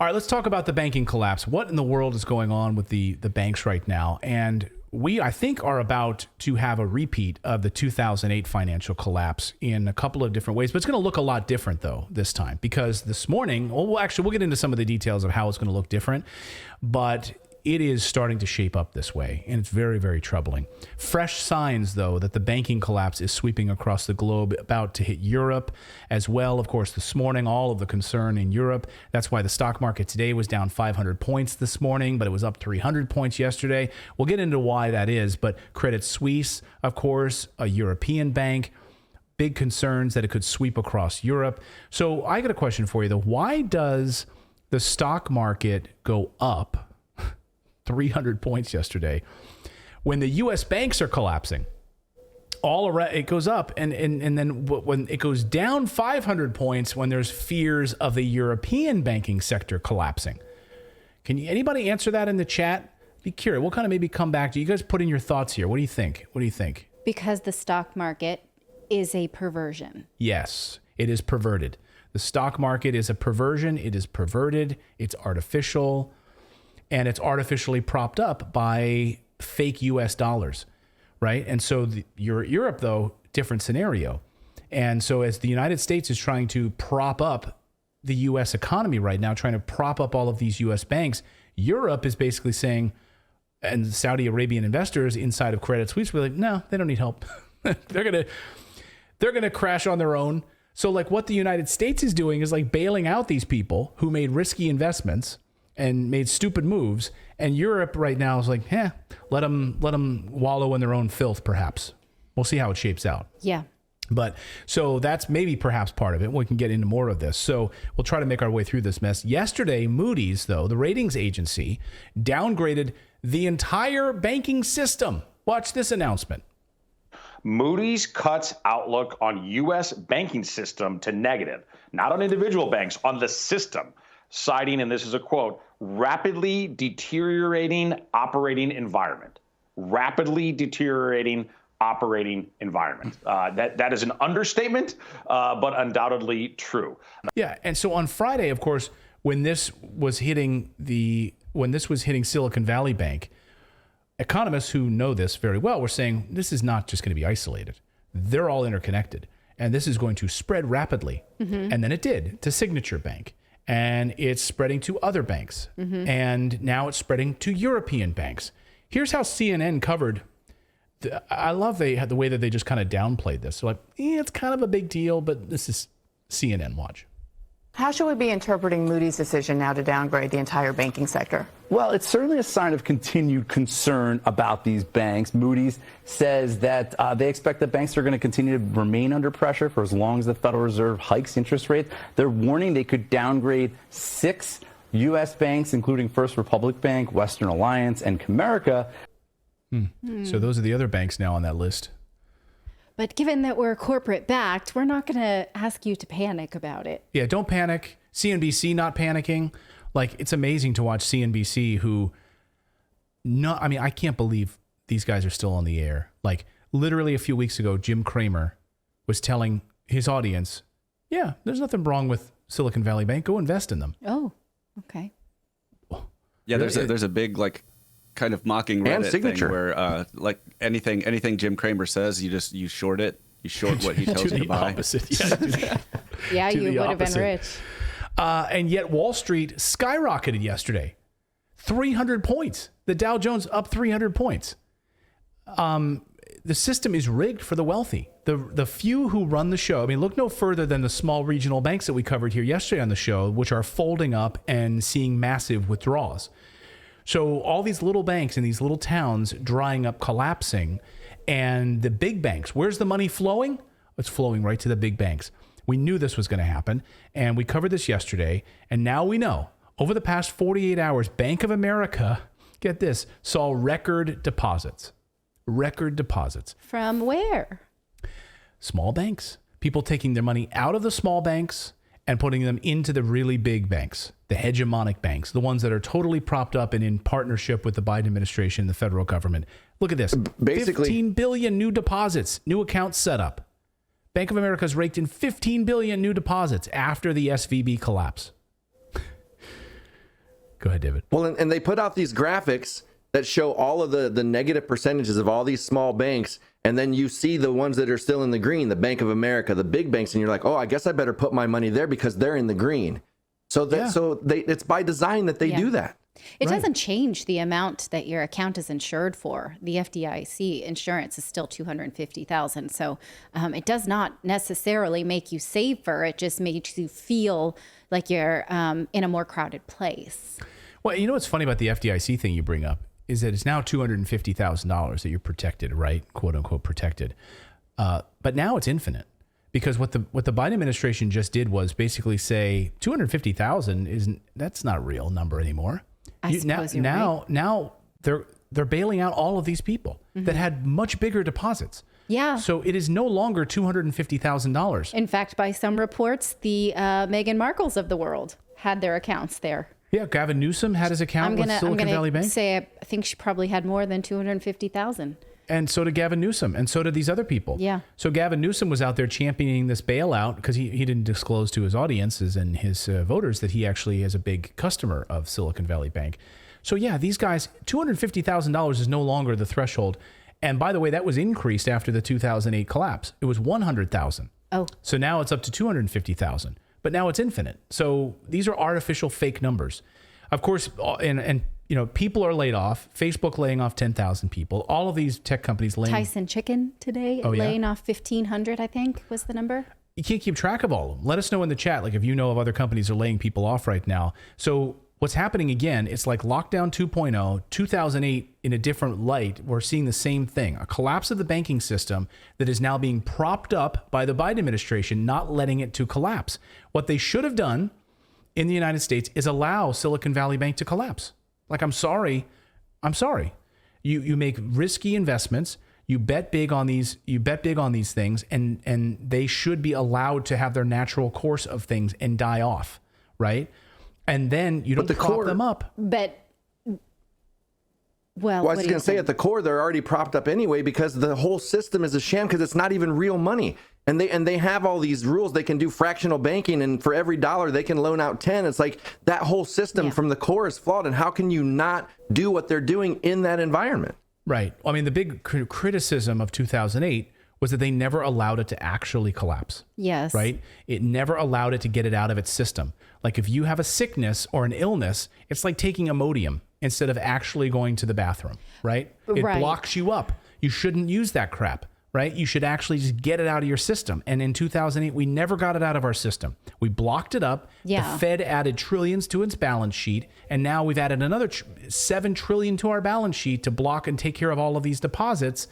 All right, let's talk about the banking collapse. What in the world is going on with the banks right now? And we, I think, are about to have a repeat of the 2008 financial collapse in a couple of different ways. But it's going to look a lot different, though, this time. Because this morning, we'll get into some of the details of how it's going to look different. But it is starting to shape up this way, and it's very, very troubling. Fresh signs, though, that the banking collapse is sweeping across the globe, about to hit Europe as well. Of course, this morning, all of the concern in Europe. That's why the stock market today was down 500 points this morning, but it was up 300 points yesterday. We'll get into why that is, but Credit Suisse, of course, a European bank, big concerns that it could sweep across Europe. So I got a question for you, though. Why does the stock market go up 300 points yesterday when the U.S. banks are collapsing? All around, it goes up, and then when it goes down 500 points when there's fears of the European banking sector collapsing. Can anybody answer that in the chat? Be curious. We'll kind of maybe come back to you guys. Put in your thoughts here. What do you think? Because the stock market is a perversion. Yes, it is perverted. The stock market is a perversion. It is perverted. It's artificial. And it's artificially propped up by fake U.S. dollars, right? And so Europe, though, different scenario. And so as the United States is trying to prop up the U.S. economy right now, trying to prop up all of these U.S. banks, Europe is basically saying, and Saudi Arabian investors inside of Credit Suisse were like, no, they don't need help. They're gonna crash on their own. So like what the United States is doing is like bailing out these people who made risky investments and made stupid moves, and Europe right now is like, let them wallow in their own filth, perhaps. We'll see how it shapes out. Yeah. But so that's maybe perhaps part of it. We can get into more of this. So we'll try to make our way through this mess. Yesterday, Moody's, though, the ratings agency, downgraded the entire banking system. Watch this announcement. Moody's cuts outlook on U.S. banking system to negative, not on individual banks, on the system, citing, and this is a quote, rapidly deteriorating operating environment. Rapidly deteriorating operating environment. That is an understatement, but undoubtedly true. Yeah, and so on Friday, of course, when this was hitting Silicon Valley Bank, economists who know this very well were saying this is not just going to be isolated. They're all interconnected, and this is going to spread rapidly. Mm-hmm. And then it did to Signature Bank. And it's spreading to other banks. Mm-hmm. And now it's spreading to European banks. Here's how CNN covered. I love the way that they just kind of downplayed this. So like, it's kind of a big deal, but this is CNN. Watch. How should we be interpreting Moody's decision now to downgrade the entire banking sector? Well, it's certainly a sign of continued concern about these banks. Moody's says that they expect that banks are going to continue to remain under pressure for as long as the Federal Reserve hikes interest rates. They're warning they could downgrade 6 U.S. banks, including First Republic Bank, Western Alliance, and Comerica. So those are the other banks now on that list. But given that we're corporate backed, we're not going to ask you to panic about it. Yeah, don't panic. CNBC not panicking. Like, it's amazing to watch CNBC I can't believe these guys are still on the air. Like, literally a few weeks ago, Jim Cramer was telling his audience, yeah, there's nothing wrong with Silicon Valley Bank. Go invest in them. Oh, okay. Yeah, there's a big, like, kind of mocking Reddit thing where like anything Jim Cramer says, you short it. You short what he tells you to buy. Yeah, you would have been rich. And yet Wall Street skyrocketed yesterday. 300 points. The Dow Jones up 300 points. The system is rigged for the wealthy. The few who run the show, I mean, look no further than the small regional banks that we covered here yesterday on the show, which are folding up and seeing massive withdrawals. So all these little banks in these little towns drying up, collapsing, and the big banks, where's the money flowing? It's flowing right to the big banks. We knew this was going to happen, and we covered this yesterday, and now we know. Over the past 48 hours, Bank of America, get this, saw record deposits. Record deposits. From where? Small banks. People taking their money out of the small banks and putting them into the really big banks, the hegemonic banks, the ones that are totally propped up and in partnership with the Biden administration and the federal government. Look at this. Basically, 15 billion new deposits, new accounts set up. Bank of America has raked in 15 billion new deposits after the SVB collapse. Go ahead, David. Well, and they put out these graphics that show all of the negative percentages of all these small banks. And then you see the ones that are still in the green, the Bank of America, the big banks. And you're like, oh, I guess I better put my money there because they're in the green. So it's by design that they do that. It doesn't change the amount that your account is insured for. The FDIC insurance is still $250,000. So it does not necessarily make you safer. It just makes you feel like you're in a more crowded place. Well, you know what's funny about the FDIC thing you bring up is that it's now $250,000 that you're protected, right? "Quote unquote protected." But now it's infinite. Because what the Biden administration just did was basically say 250,000 that's not a real number anymore. Now they're bailing out all of these people that had much bigger deposits. Yeah. So it is no longer $250,000. In fact, by some reports, the Meghan Markles of the world had their accounts there. Yeah, Gavin Newsom had his account with Silicon Valley Bank. I think she probably had more than 250,000. And so did Gavin Newsom, and so did these other people. Yeah. So Gavin Newsom was out there championing this bailout because he didn't disclose to his audiences and his voters that he actually is a big customer of Silicon Valley Bank. So yeah, these guys, $250,000 is no longer the threshold. And by the way, that was increased after the 2008 collapse. It was 100,000. Oh. So now it's up to 250,000. But now it's infinite. So these are artificial fake numbers. Of course, and you know, people are laid off. Facebook laying off 10,000 people. All of these tech companies laying... Tyson Chicken today laying off 1,500, I think, was the number. You can't keep track of all of them. Let us know in the chat, like if you know of other companies that are laying people off right now. So what's happening again, it's like lockdown 2.0, 2008 in a different light. We're seeing the same thing. A collapse of the banking system that is now being propped up by the Biden administration, not letting it to collapse. What they should have done in the United States is allow Silicon Valley Bank to collapse. Like, I'm sorry. You make risky investments. You bet big on these things, and they should be allowed to have their natural course of things and die off, right? And then you don't prop them up. But I was going to say, at the core, they're already propped up anyway because the whole system is a sham because it's not even real money. And they have all these rules. They can do fractional banking, and for every dollar they can loan out 10. It's like that whole system from the core is flawed. And how can you not do what they're doing in that environment? Right. I mean, the big criticism of 2008 was that they never allowed it to actually collapse. Yes. Right? It never allowed it to get it out of its system. Like if you have a sickness or an illness, it's like taking Imodium instead of actually going to the bathroom, right? It blocks you up. You shouldn't use that crap, right? You should actually just get it out of your system. And in 2008, we never got it out of our system. We blocked it up. Yeah. The Fed added trillions to its balance sheet. And now we've added another $7 trillion to our balance sheet to block and take care of all of these deposits.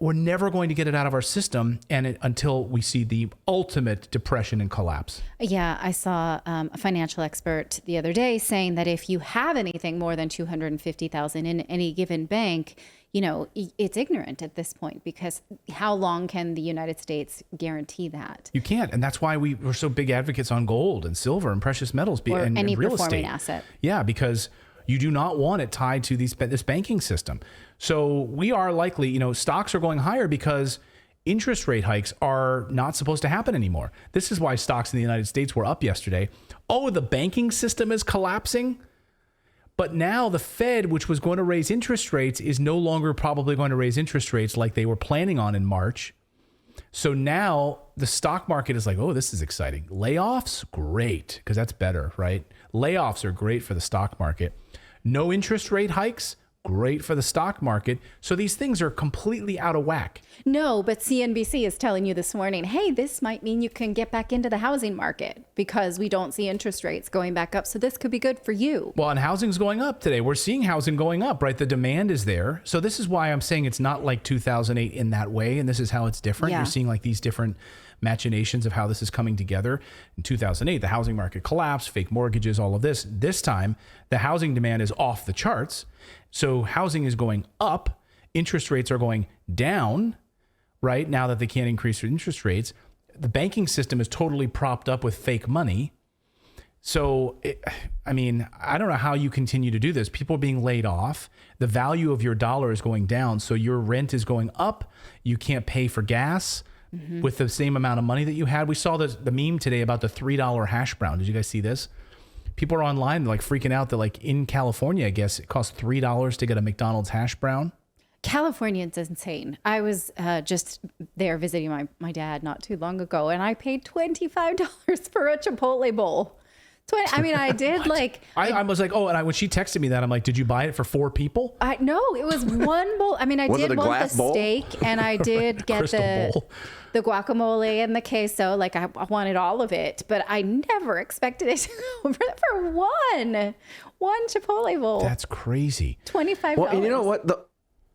We're never going to get it out of our system until we see the ultimate depression and collapse. Yeah, I saw a financial expert the other day saying that if you have anything more than $250,000 in any given bank, you know, it's ignorant at this point because how long can the United States guarantee that? You can't, and that's why we're so big advocates on gold and silver and precious metals or and any real performing estate. asset. Yeah, because you do not want it tied to this banking system. So we are likely, you know, stocks are going higher because interest rate hikes are not supposed to happen anymore. This is why stocks in the United States were up yesterday. Oh, the banking system is collapsing. But now the Fed, which was going to raise interest rates, is no longer probably going to raise interest rates like they were planning on in March. So now the stock market is like, oh, this is exciting. Layoffs? Great, because that's better, right? Layoffs are great for the stock market. No interest rate hikes? Great for the stock market. So these things are completely out of whack. No, but CNBC is telling you this morning, hey, this might mean you can get back into the housing market because we don't see interest rates going back up. So this could be good for you. Well, and housing's going up today. We're seeing housing going up, right? The demand is there. So this is why I'm saying it's not like 2008 in that way. And this is how it's different. Yeah. You're seeing like these different machinations of how this is coming together. In 2008, the housing market collapsed, fake mortgages, all of this. This time, the housing demand is off the charts. So housing is going up. Interest rates are going down, right? Now that they can't increase their interest rates. The banking system is totally propped up with fake money. So, I mean, I don't know how you continue to do this. People are being laid off. The value of your dollar is going down. So your rent is going up. You can't pay for gas with the same amount of money that you had. We saw the meme today about the $3 hash brown. Did you guys see this? People are online like freaking out that like in California, I guess it costs $3 to get a McDonald's hash brown. California's insane. I was just there visiting my dad not too long ago, and I paid $25 for a Chipotle bowl. I did like. I was like, oh, and when she texted me that, I'm like, did you buy it for 4 people? No, it was one bowl. I mean, I did want the steak, and I did get the guacamole and the queso. Like I wanted all of it, but I never expected it to go for one Chipotle bowl. That's crazy. $25. Well, and you know what?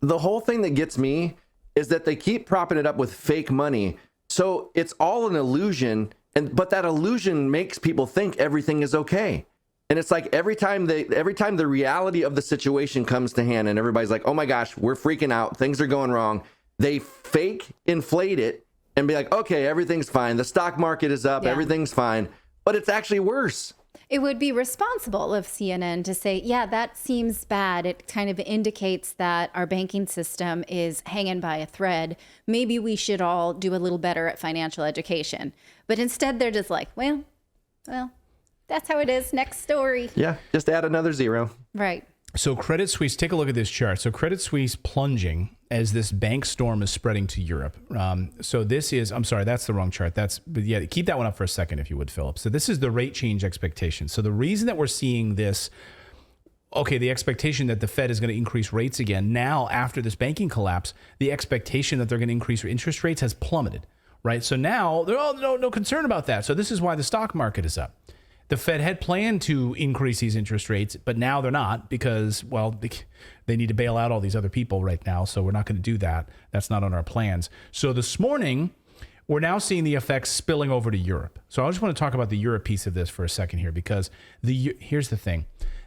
The whole thing that gets me is that they keep propping it up with fake money. So it's all an illusion. But that illusion makes people think everything is okay. And it's like every time the reality of the situation comes to hand and everybody's like, oh my gosh, we're freaking out. Things are going wrong. They fake inflate it and be like, okay, everything's fine. The stock market is up. Yeah. Everything's fine. But it's actually worse. It would be responsible of CNN to say, yeah, that seems bad. It kind of indicates that our banking system is hanging by a thread. Maybe we should all do a little better at financial education. But instead, they're just like, well, that's how it is. Next story. Yeah, just add another zero. Right. So Credit Suisse, take a look at this chart. So Credit Suisse plunging as this bank storm is spreading to Europe. So this is, I'm sorry, that's the wrong chart. But yeah, keep that one up for a second, if you would, Philip. So this is the rate change expectation. So the reason that we're seeing this, okay, the expectation that the Fed is going to increase rates again. Now, after this banking collapse, the expectation that they're going to increase interest rates has plummeted, right? So now, no concern about that. So this is why the stock market is up. The Fed had planned to increase these interest rates, but now they're not because, well, they need to bail out all these other people right now. So we're not going to do that. That's not on our plans. So this morning, we're now seeing the effects spilling over to Europe. So I just want to talk about the Europe piece of this for a second here, because here's the thing.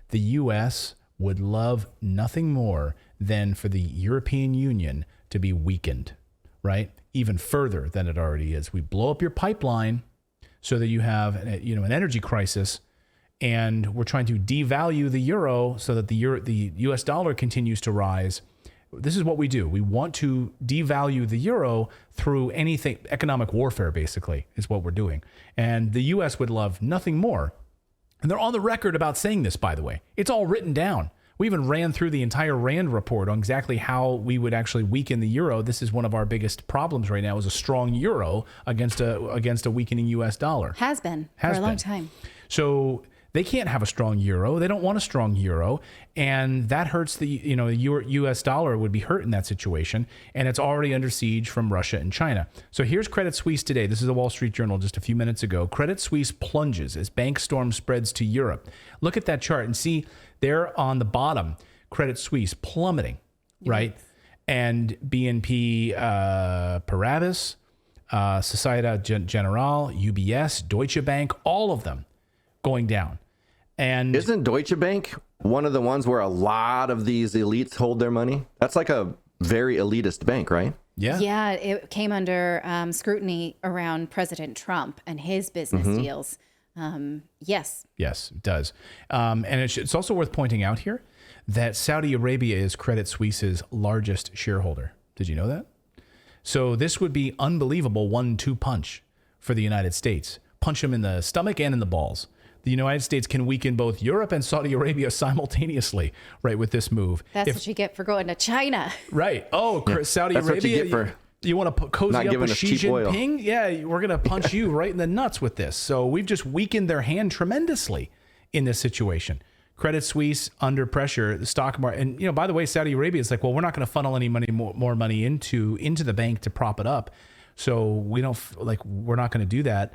The U.S. would love nothing more than for the European Union to be weakened, right? Even further than it already is. We blow up your pipeline so that you have an energy crisis, and we're trying to devalue the euro so that the U.S. dollar continues to rise. This is what we do. We want to devalue the euro through anything, economic warfare, basically, is what we're doing. And the U.S. would love nothing more. And they're on the record about saying this, by the way. It's all written down. We even ran through the entire RAND report on exactly how we would actually weaken the euro. This is one of our biggest problems right now, is a strong euro against a weakening U.S. dollar. Has been for a long time. So they can't have a strong euro. They don't want a strong euro. And that hurts the U.S. dollar would be hurt in that situation. And it's already under siege from Russia and China. So here's Credit Suisse today. This is the Wall Street Journal just a few minutes ago. Credit Suisse plunges as bank storm spreads to Europe. Look at that chart and see there on the bottom, Credit Suisse plummeting, right? And BNP Paribas, Societe Generale, UBS, Deutsche Bank, all of them going down. And isn't Deutsche Bank one of the ones where a lot of these elites hold their money? That's like a very elitist bank, right? Yeah. Yeah, it came under scrutiny around President Trump and his business deals. Yes. Yes, it does. And it's also worth pointing out here that Saudi Arabia is Credit Suisse's largest shareholder. Did you know that? So this would be unbelievable 1-2 punch for the United States. Punch them in the stomach and in the balls. The United States can weaken both Europe and Saudi Arabia simultaneously, right, with this move. That's what you get for going to China. Right. Oh, yeah. Saudi That's Arabia. What you get for you want to cozy up with Xi Jinping? Oil. Yeah, we're going to punch you right in the nuts with this. So we've just weakened their hand tremendously in this situation. Credit Suisse under pressure, the stock market. And, by the way, Saudi Arabia is like, well, we're not going to funnel any money, more money into the bank to prop it up. So we're not going to do that.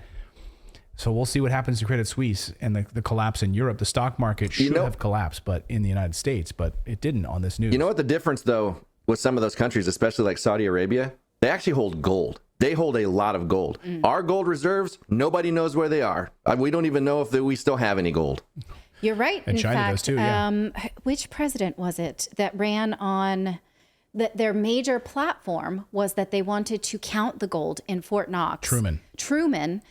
So we'll see what happens to Credit Suisse and the collapse in Europe. The stock market should have collapsed, but in the United States, but it didn't on this news. You know what the difference, though, with some of those countries, especially like Saudi Arabia? They actually hold gold. They hold a lot of gold. Our gold reserves, nobody knows where they are. We don't even know if we still have any gold. You're right. And China does too, yeah. Which president was it that ran on their major platform was that they wanted to count the gold in Fort Knox? Truman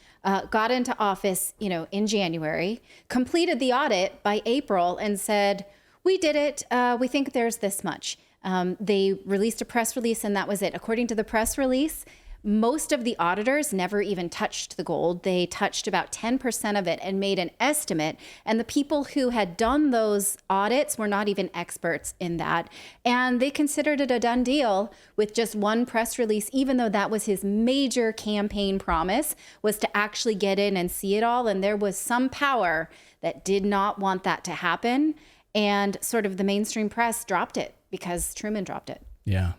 got into office, in January, completed the audit by April and said, we did it. We think there's this much. They released a press release and that was it. According to the press release, Most of the auditors never even touched the gold. They touched about 10% of it and made an estimate. And the people who had done those audits were not even experts in that. And they considered it a done deal with just one press release, even though that was his major campaign promise, was to actually get in and see it all. And there was some power that did not want that to happen. And sort of the mainstream press dropped it because Truman dropped it. Yeah.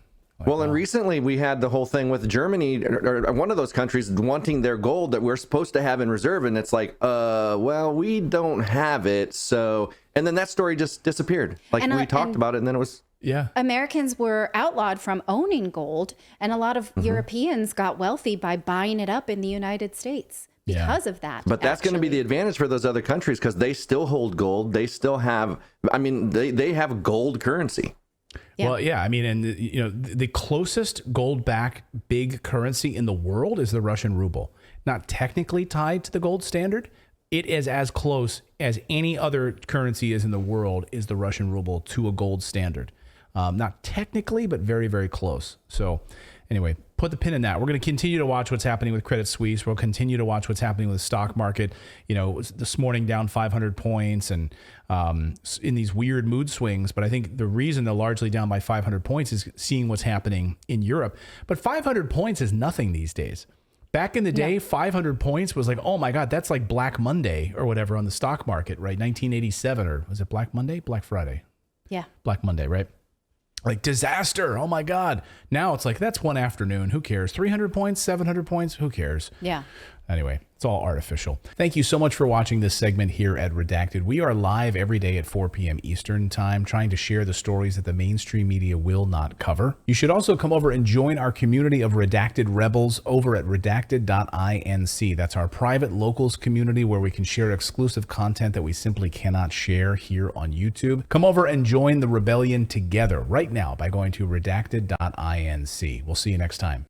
Well, and recently we had the whole thing with Germany, or one of those countries, wanting their gold that we're supposed to have in reserve. And it's like, well, we don't have it. So, and then that story just disappeared. Like we talked about it and then it was. Yeah. Americans were outlawed from owning gold. And a lot of Europeans got wealthy by buying it up in the United States because of that. But that's going to be the advantage for those other countries because they still hold gold. They still have, I mean, they have gold currency. Yeah. Well, yeah, I mean, and you know, the closest gold-backed big currency in the world is the Russian ruble. Not technically tied to the gold standard, it is as close as any other currency is in the world is the Russian ruble to a gold standard. Not technically, but very, very close. So anyway, put the pin in that. We're going to continue to watch what's happening with Credit Suisse. We'll continue to watch what's happening with the stock market. You know, this morning down 500 points and in these weird mood swings. But I think the reason they're largely down by 500 points is seeing what's happening in Europe. But 500 points is nothing these days. Back in the day, 500 points was like, oh my God, that's like Black Monday or whatever on the stock market, right? 1987, or was it Black Monday? Black Friday. Yeah. Black Monday, right? Like disaster. Oh my God. Now it's like, that's one afternoon. Who cares? 300 points, 700 points. Who cares? Yeah. Anyway, it's all artificial. Thank you so much for watching this segment here at Redacted. We are live every day at 4 p.m. Eastern time, trying to share the stories that the mainstream media will not cover. You should also come over and join our community of Redacted Rebels over at redacted.inc. That's our private locals community where we can share exclusive content that we simply cannot share here on YouTube. Come over and join the rebellion together right now by going to redacted.inc. We'll see you next time.